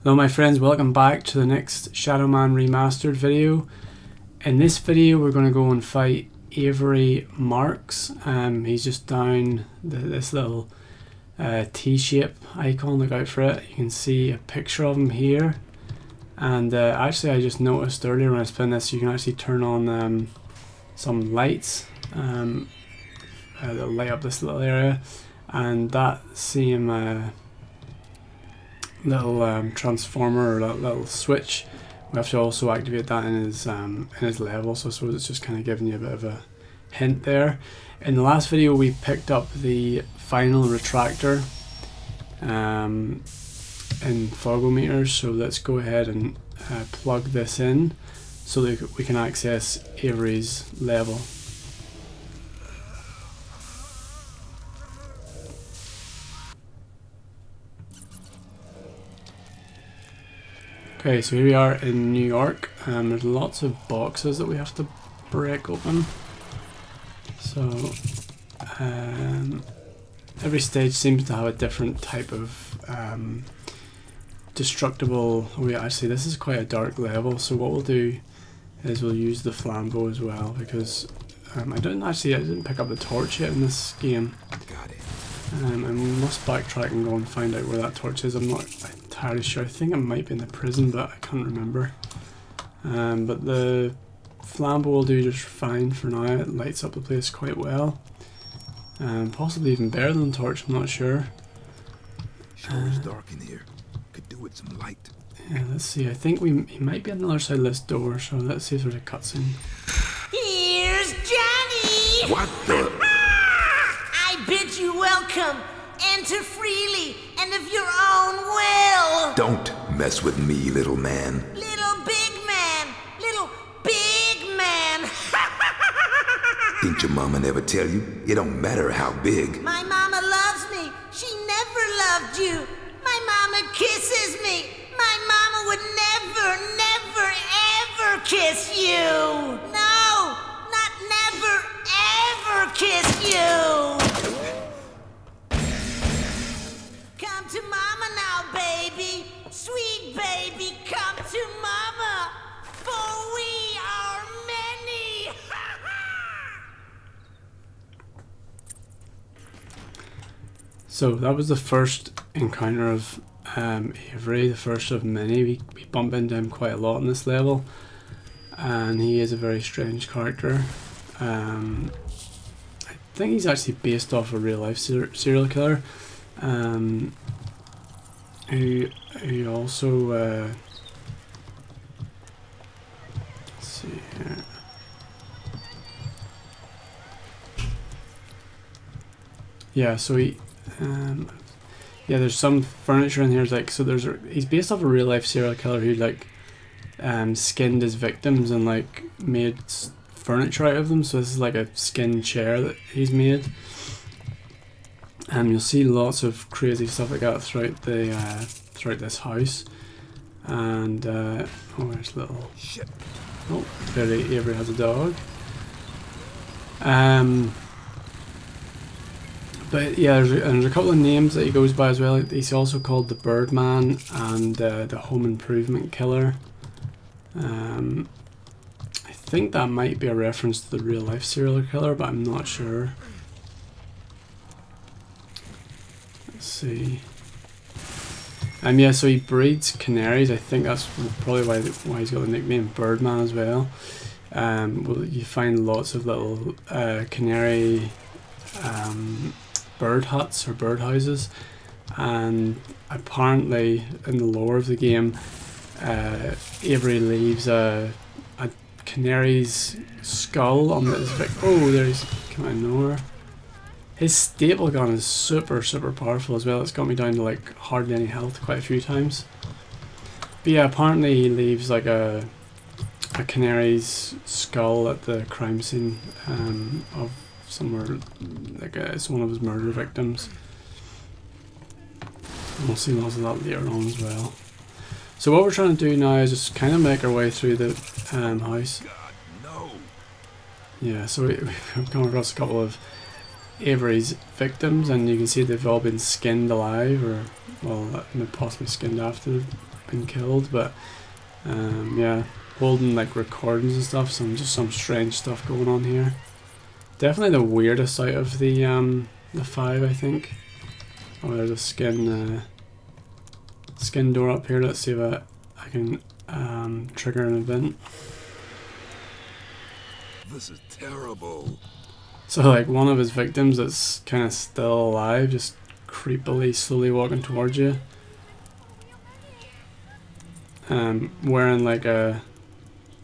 Hello my friends, welcome back to the next Shadow Man Remastered video. In this video we're going to go and fight Avery Marx. He's just down this little T-shape icon, look out for it. You can see a picture of him here. And actually I just noticed earlier when I was playing this, you can actually turn on some lights that'll light up this little area. And that same little transformer, or that little switch, we have to also activate that in his level. So I suppose it's just kind of giving you a bit of a hint there. In the last video we picked up the final retractor in fogometers, so let's go ahead and plug this in so that we can access Avery's level. Okay, so here we are in New York. There's lots of boxes that we have to break open. So every stage seems to have a different type of destructible. Actually, this is quite a dark level. So what we'll do is we'll use the flambeau as well, because I didn't pick up the torch yet in this game. Got it. And we must backtrack and go and find out where that torch is. I'm not entirely sure. I think it might be in the prison, but I can't remember. But the flambeau will do just fine for now. It lights up the place quite well. Possibly even better than the torch, I'm not sure. Sure is dark in here. Could do with some light. Yeah, let's see. I think he might be on the other side of this door, so let's see if there's a cutscene. Here's Johnny! What the? I bid you welcome. Enter freely and of your own will. Don't mess with me, little man. Little big man. Little big man. Didn't your mama never tell you? It don't matter how big. My mama loves me. She never loved you. My mama kisses me. My mama would never, ever kiss you. No, not never, ever kiss you. Come to mama now, baby. Sweet baby, come to mama. For we are many. So that was the first encounter of Avery, the first of many. We bump into him quite a lot in this level, and he is a very strange character. I think he's actually based off a real life serial killer, who also let's see here. Yeah, so yeah, there's some furniture in here. Like, so he's based off a real life serial killer who like skinned his victims and like made furniture out of them. So this is like a skin chair that he's made. You'll see lots of crazy stuff like that throughout this house. And oh, there's little. Shit. Oh, clearly Avery has a dog. But yeah, there's a couple of names that he goes by as well. He's also called the Birdman and the Home Improvement Killer. I think that might be a reference to the real life serial killer, but I'm not sure. Let's see. Yeah, so he breeds canaries. I think that's probably why he's got the nickname Birdman as well. Well, you find lots of little canary bird huts or bird houses, and apparently in the lore of the game, Avery leaves a canary's skull on this. Oh, there he's come out of nowhere. His staple gun is super powerful as well. It's got me down to like hardly any health quite a few times. But yeah, apparently he leaves like a canary's skull at the crime scene of somewhere, like it's one of his murder victims. And we'll see lots of that later on as well. So what we're trying to do now is just kind of make our way through the house. God, no. Yeah, so we've come across a couple of Avery's victims, and you can see they've all been skinned alive, or well, possibly skinned after been killed, but yeah, holding like recordings and stuff, some strange stuff going on here. Definitely the weirdest out of the 5, I think. Oh, there's a skin door up here. Let's see if I can trigger an event. This is terrible. So like one of his victims that's kind of still alive, just creepily, slowly walking towards you. Wearing like a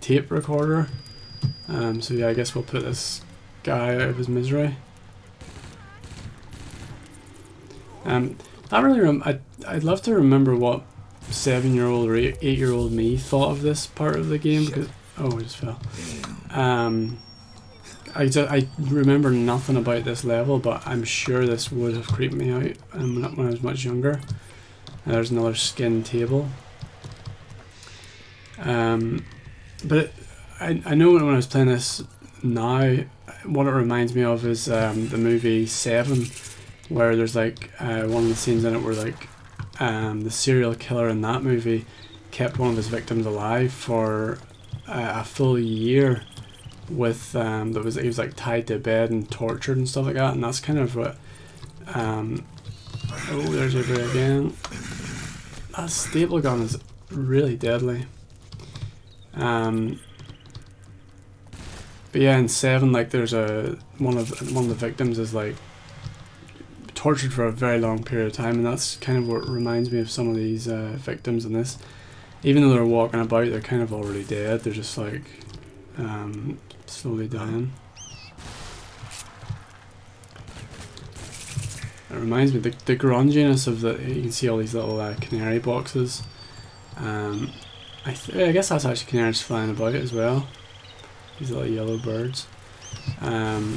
tape recorder. So yeah, I guess we'll put this guy out of his misery. Not really. I'd love to remember what 7-year-old or 8-year-old me thought of this part of the game, because oh, I just fell. I remember nothing about this level, but I'm sure this would have creeped me out when I was much younger. There's another skin table. But I know when I was playing this now, what it reminds me of is the movie 7, where there's like one of the scenes in it where like the serial killer in that movie kept one of his victims alive for a full year with he was like tied to bed and tortured and stuff like that, and that's kind of what oh, there's Avery again. That staple gun is really deadly. But yeah, in 7, like there's one of the victims is like tortured for a very long period of time, and that's kind of what reminds me of some of these victims in this. Even though they're walking about, they're kind of already dead. They're just like slowly dying. It reminds me the grunginess of the. You can see all these little canary boxes. I guess that's actually canaries flying about as well. These little yellow birds. But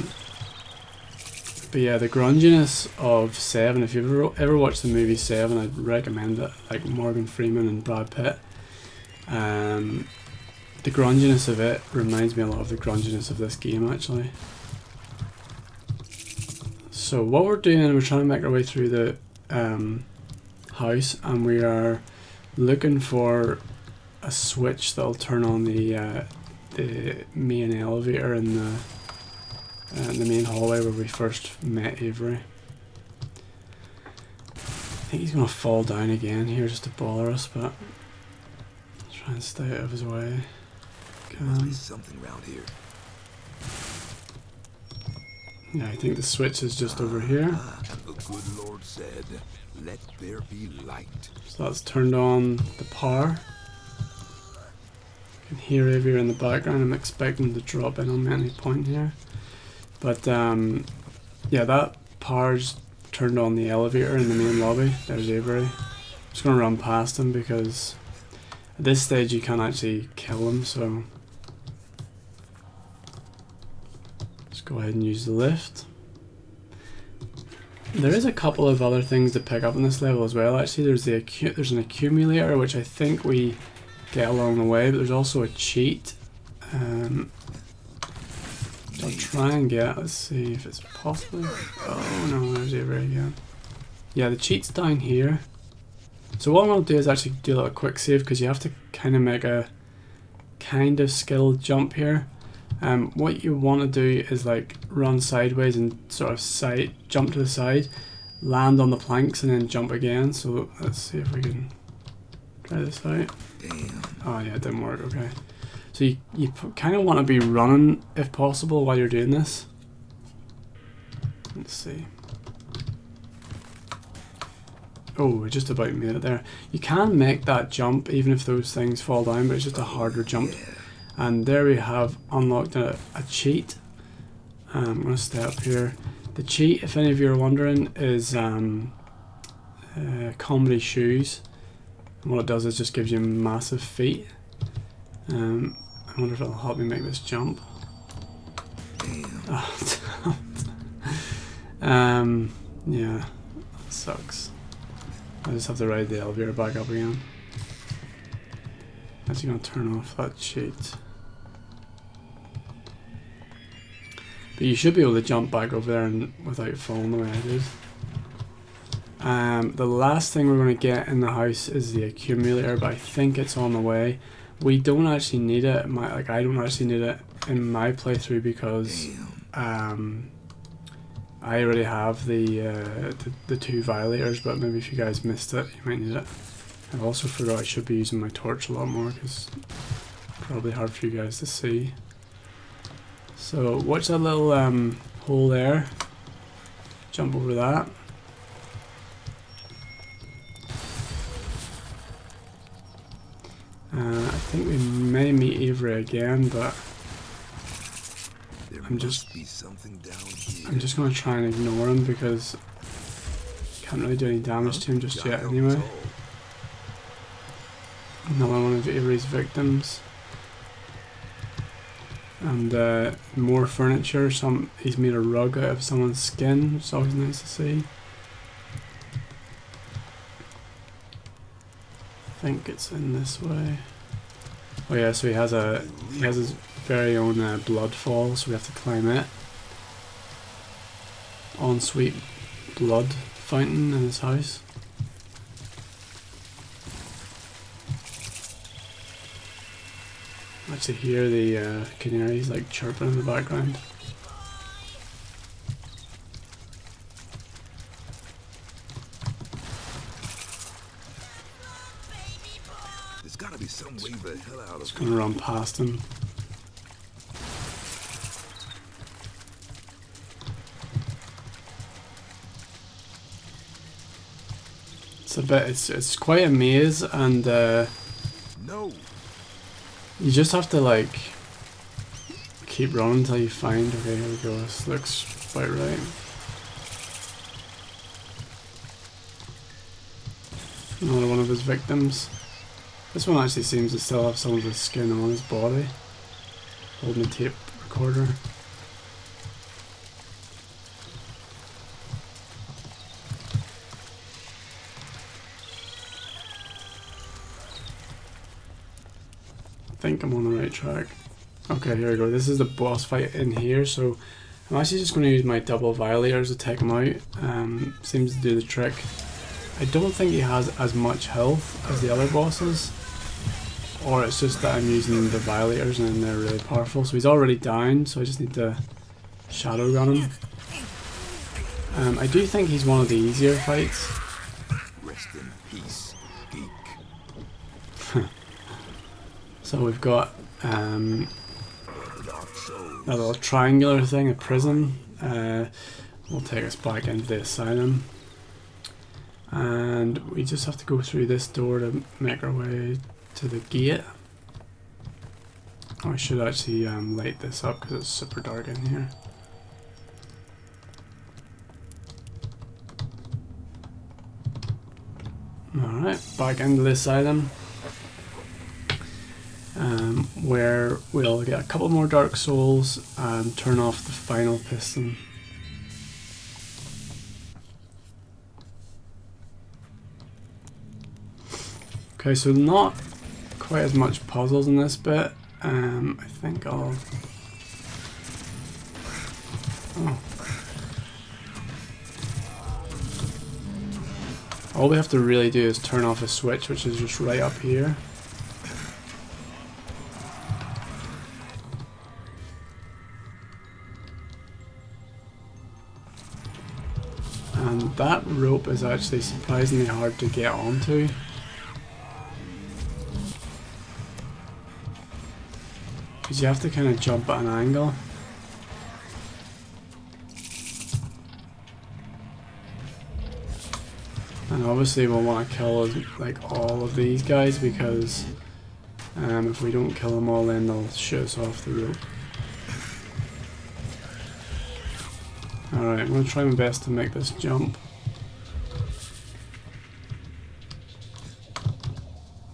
yeah, the grunginess of 7. If you've ever watched the movie 7, I'd recommend it. Like Morgan Freeman and Brad Pitt. The grunginess of it reminds me a lot of the grunginess of this game, actually. So what we're doing, we're trying to make our way through the house, and we are looking for a switch that'll turn on the main elevator in the main hallway where we first met Avery. I think he's gonna fall down again here just to bother us, but let's try and stay out of his way. Must be something around here. Yeah, I think the switch is just over here. And the good Lord said, "Let there be light." So that's turned on the power. I can hear Avery in the background. I'm expecting to drop in on me at any point here. But yeah, that power's turned on the elevator in the main lobby. There's Avery. I'm just going to run past him because at this stage you can't actually kill him, so just go ahead and use the lift. There is a couple of other things to pick up in this level as well. Actually, there's an accumulator which I think we get along the way, but there's also a cheat. I'll try and get, let's see if it's possible. Oh no, there's Avery again. Yeah, the cheat's down here. So what I'm going to do is actually do a little quick save, because you have to kind of make a kind of skilled jump here. What you want to do is like run sideways and sort of jump to the side, land on the planks and then jump again. So let's see if we can try this out. Damn. Oh yeah, it didn't work, okay. So you kind of want to be running if possible while you're doing this. Let's see. Oh, we just about made it there. You can make that jump even if those things fall down, but it's just a harder jump. And there we have unlocked a cheat. I'm going to stay up here. The cheat, if any of you are wondering, is comedy shoes. And what it does is just gives you massive feet. I wonder if it'll help me make this jump. Oh, yeah, that sucks. I just have to ride the elevator back up again. Actually gonna turn off that cheat. But you should be able to jump back over there and without falling the way I did. The last thing we're going to get in the house is the accumulator, but I think it's on the way. We don't actually need it. I don't actually need it in my playthrough because I already have the 2 violators. But maybe if you guys missed it, you might need it. I also forgot I should be using my torch a lot more because it's probably hard for you guys to see. So watch that little hole there. Jump over that. I think we may meet Avery again, but I'm just going to try and ignore him because I can't really do any damage to him just yet anyway. Another one of Avery's victims. And more furniture. He's made a rug out of someone's skin, which is always nice to see. I think it's in this way. Oh yeah, so he has his very own bloodfall, so we have to climb it. Ensuite blood fountain in his house. I actually hear the canaries like chirping in the background. There's gotta be some way the hell out of Just gonna run past him. It's quite a maze, and no. You just have to like keep running until you find. Okay, here we go. This looks about right. Another one of his victims. This one actually seems to still have some of his skin on his body. Holding a tape recorder. I think I'm on the right track. Okay, here we go. This is the boss fight in here, so I'm actually just going to use my double violators to take him out. Seems to do the trick. I don't think he has as much health as the other bosses, or it's just that I'm using the violators and they're really powerful. So he's already down, so I just need to shadow gun him. I do think he's one of the easier fights. Rest in peace, geek. So we've got a little triangular thing, a prison. Will take us back into the asylum. And we just have to go through this door to make our way to the gate. Oh, I should actually light this up because it's super dark in here. Alright, back into the asylum. Where we'll get a couple more Dark Souls and turn off the final piston. Okay, so not quite as much puzzles in this bit. I think I'll... Oh. All we have to really do is turn off a switch, which is just right up here. And that rope is actually surprisingly hard to get onto. Because you have to kind of jump at an angle. And obviously we'll want to kill like all of these guys because if we don't kill them all then they'll shoot us off the rope. Alright, I'm going to try my best to make this jump.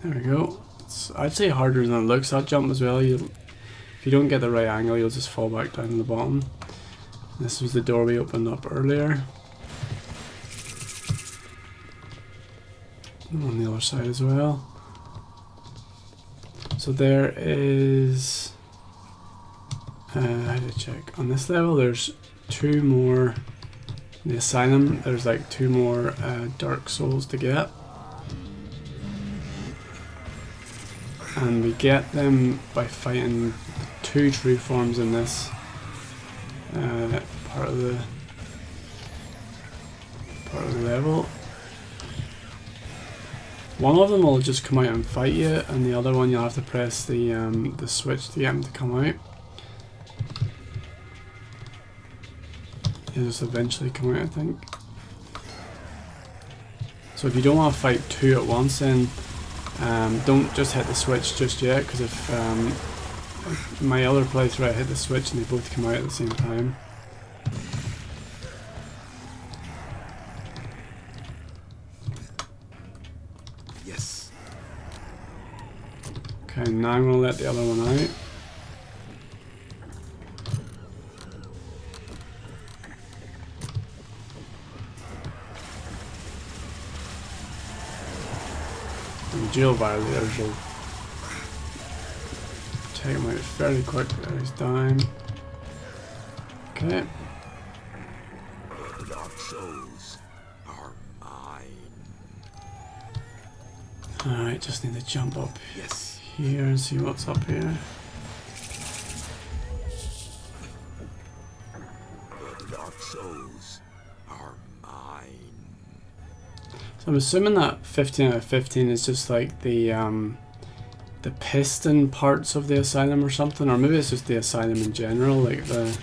There we go. It's actually harder than it looks, that jump as well. If you don't get the right angle you'll just fall back down to the bottom. This was the door we opened up earlier. And on the other side as well. So there is... I had to check. On this level there's 2 more In the asylum, there's like 2 more Dark Souls to get. And we get them by fighting 2 true forms in this part of the level. One of them will just come out and fight you, and the other one you'll have to press the switch to get him to come out. He'll just eventually come out, I think. So if you don't want to fight 2 at once, then don't just hit the switch just yet, because if my other playthrough I hit the switch and they both come out at the same time. Yes. Okay, now I'm going to let the other one out. And the jail violators will take him out fairly quick. There he's down. Okay. The Dark Souls are mine. Alright, just need to jump up Yes. here and see what's up here. The Dark Souls are mine. So I'm assuming that 15 out of 15 is just like the piston parts of the asylum or something, or maybe it's just the asylum in general, like the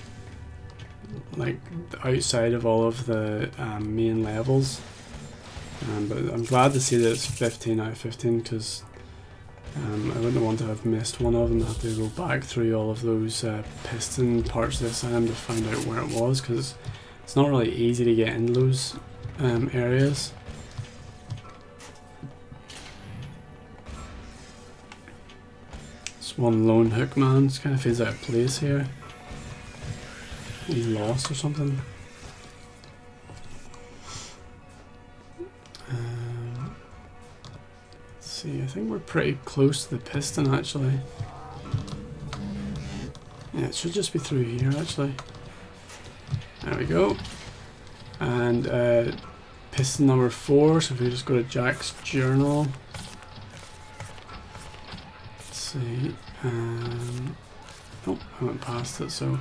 outside of all of the main levels. But I'm glad to see that it's 15 out of 15, because I wouldn't want to have missed one of them and have to go back through all of those piston parts of the asylum to find out where it was, because it's not really easy to get into those areas. This one lone hook man just kind of feels out of place here. He's lost or something. Let's see, I think we're pretty close to the piston actually. Yeah, it should just be through here actually. There we go. And piston number 4, so if we just go to Jack's journal. Let's see. Oh, I went past it, so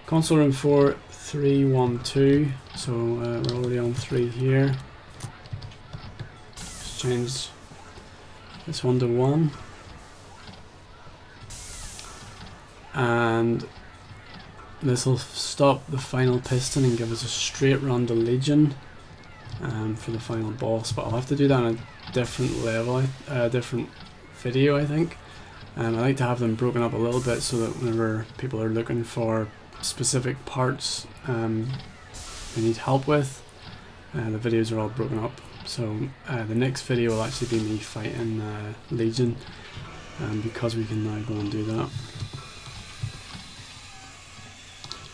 console room 4, 312, so we're already on 3 here. Let's change this one to 1. And this will stop the final piston and give us a straight run to Legion for the final boss, but I'll have to do that on a different level, different video I think. I like to have them broken up a little bit so that whenever people are looking for specific parts they need help with, the videos are all broken up. So the next video will actually be me fighting Legion, because we can now go and do that.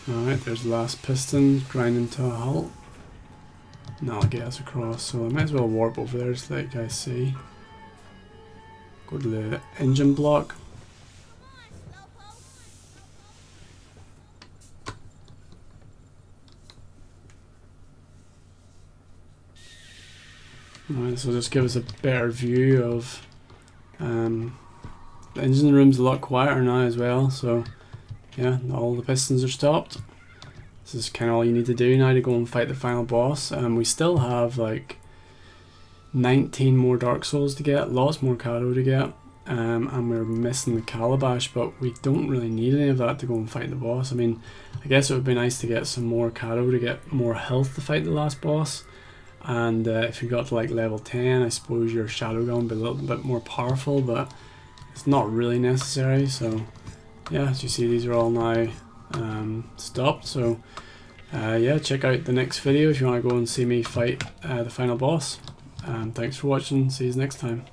Alright, there's the last piston grinding to a halt. Now I'll get us across, so I might as well warp over there to let you guys see. Go to the engine block. Alright, so just give us a better view of the engine room's a lot quieter now as well, so yeah, all the pistons are stopped. This is kind of all you need to do now to go and fight the final boss. We still have like 19 more Dark Souls to get, lots more Cado to get, and we're missing the Calabash, but we don't really need any of that to go and fight the boss. I mean, I guess it would be nice to get some more Cado to get more health to fight the last boss, and if you got to like level 10, I suppose your Shadow Gun would be a little bit more powerful, but it's not really necessary. So yeah, as you see, these are all now stopped, so yeah, check out the next video if you want to go and see me fight the final boss. Thanks for watching, see you next time.